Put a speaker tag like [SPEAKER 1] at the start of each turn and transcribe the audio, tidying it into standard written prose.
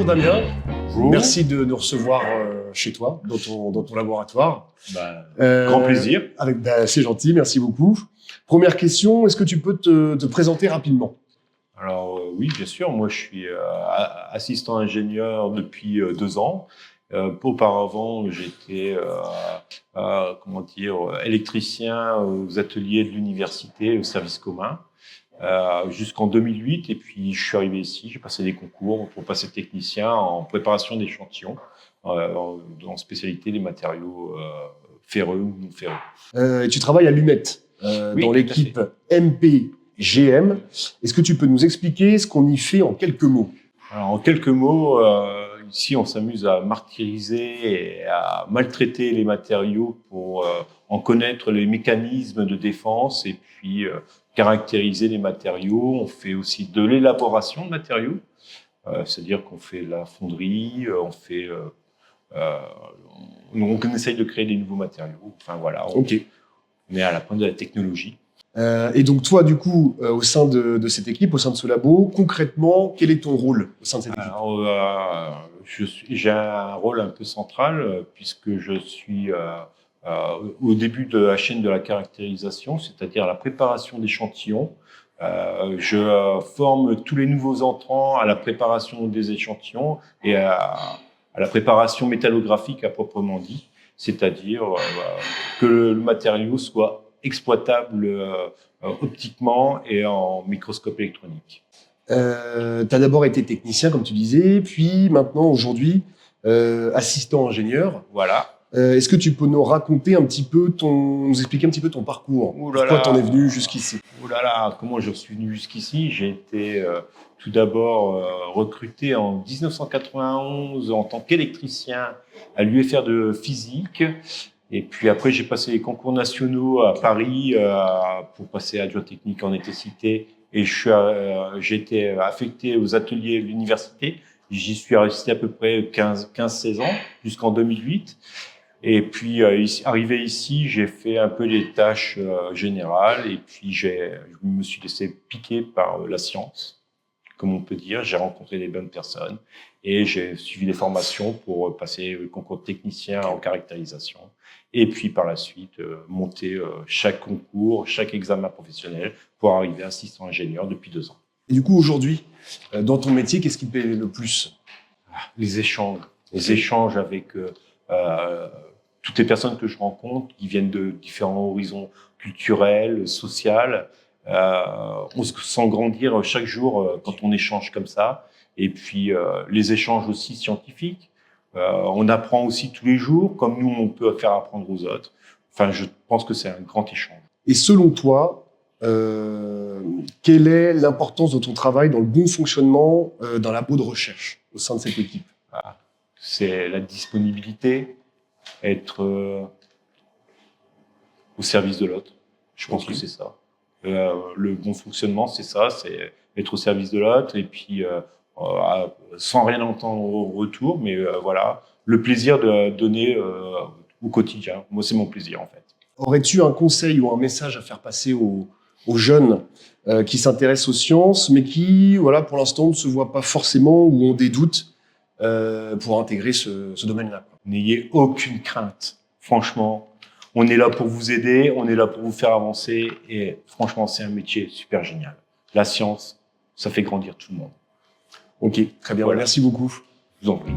[SPEAKER 1] Bonjour Damien,
[SPEAKER 2] Bonjour.
[SPEAKER 1] merci de nous recevoir chez toi, dans ton laboratoire.
[SPEAKER 2] Grand plaisir.
[SPEAKER 1] C'est gentil, merci beaucoup. Première question, est-ce que tu peux te présenter rapidement?
[SPEAKER 2] Alors oui, bien sûr, moi je suis assistant ingénieur depuis 2 ans. Auparavant, j'étais électricien aux ateliers de l'université, au service commun, jusqu'en 2008. Et puis je suis arrivé ici, j'ai passé des concours pour passer technicien en préparation d'échantillons, en spécialité des matériaux ferreux ou non ferreux.
[SPEAKER 1] Et tu travailles à l'UMET,
[SPEAKER 2] Oui,
[SPEAKER 1] dans
[SPEAKER 2] tout à
[SPEAKER 1] l'équipe MPGM. Est-ce que tu peux nous expliquer ce qu'on y fait en quelques mots?
[SPEAKER 2] Alors, en quelques mots, ici, on s'amuse à martyriser et à maltraiter les matériaux pour en connaître les mécanismes de défense et puis caractériser les matériaux. On fait aussi de l'élaboration de matériaux, c'est-à-dire qu'on fait la fonderie, on essaye de créer des nouveaux matériaux. Enfin voilà, on est à la pointe de la technologie.
[SPEAKER 1] Et donc toi, du coup, au sein de cette équipe, au sein de ce labo, concrètement, quel est ton rôle au sein de cette équipe?
[SPEAKER 2] Alors, j'ai un rôle un peu central puisque je suis au début de la chaîne de la caractérisation, c'est-à-dire la préparation d'échantillons. Je forme tous les nouveaux entrants à la préparation des échantillons et à la préparation métallographique à proprement dit, c'est-à-dire que le matériau soit exploitable optiquement et en microscope électronique.
[SPEAKER 1] Tu as d'abord été technicien, comme tu disais, puis maintenant, aujourd'hui, assistant ingénieur.
[SPEAKER 2] Voilà.
[SPEAKER 1] Est-ce que tu peux nous raconter un petit peu nous expliquer un petit peu ton parcours? Pourquoi t'en es venu jusqu'ici?
[SPEAKER 2] Oh là là, comment je suis venu jusqu'ici? J'ai été tout d'abord recruté en 1991 en tant qu'électricien à l'UFR de physique. Et puis après, j'ai passé les concours nationaux à Paris pour passer adjoint technique en électricité. Et j'ai été affecté aux ateliers de l'université. J'y suis resté à peu près 15-16 ans, jusqu'en 2008. Et puis, arrivé ici, j'ai fait un peu des tâches générales. Et puis, je me suis laissé piquer par la science, comme on peut dire. J'ai rencontré des bonnes personnes. Et j'ai suivi des formations pour passer le concours de technicien en caractérisation. Et puis, par la suite, monter chaque concours, chaque examen professionnel pour arriver assistant ingénieur depuis 2 ans.
[SPEAKER 1] Et du coup, aujourd'hui, dans ton métier, qu'est-ce qui te plaît le plus?
[SPEAKER 2] Les échanges. Les échanges avec toutes les personnes que je rencontre qui viennent de différents horizons culturels, sociaux. On se sent grandir chaque jour quand on échange comme ça. Et puis, les échanges aussi scientifiques. On apprend aussi tous les jours, comme nous, on peut faire apprendre aux autres. Enfin, je pense que c'est un grand échange.
[SPEAKER 1] Et selon toi, quelle est l'importance de ton travail dans le bon fonctionnement d'un labo de recherche au sein de cette équipe?
[SPEAKER 2] C'est la disponibilité, être au service de l'autre. Je pense que c'est ça. Le bon fonctionnement, c'est ça, c'est être au service de l'autre et puis sans rien entendre au retour, mais voilà, le plaisir de donner au quotidien. Moi, c'est mon plaisir en fait.
[SPEAKER 1] Aurais-tu un conseil ou un message à faire passer aux jeunes qui s'intéressent aux sciences, mais qui, voilà, pour l'instant, ne se voient pas forcément ou ont des doutes pour intégrer ce domaine-là?
[SPEAKER 2] N'ayez aucune crainte. Franchement, on est là pour vous aider, on est là pour vous faire avancer et franchement, c'est un métier super génial. La science, ça fait grandir tout le monde.
[SPEAKER 1] Ok, très bien.
[SPEAKER 2] Voilà.
[SPEAKER 1] Merci beaucoup.
[SPEAKER 2] Je vous en prie.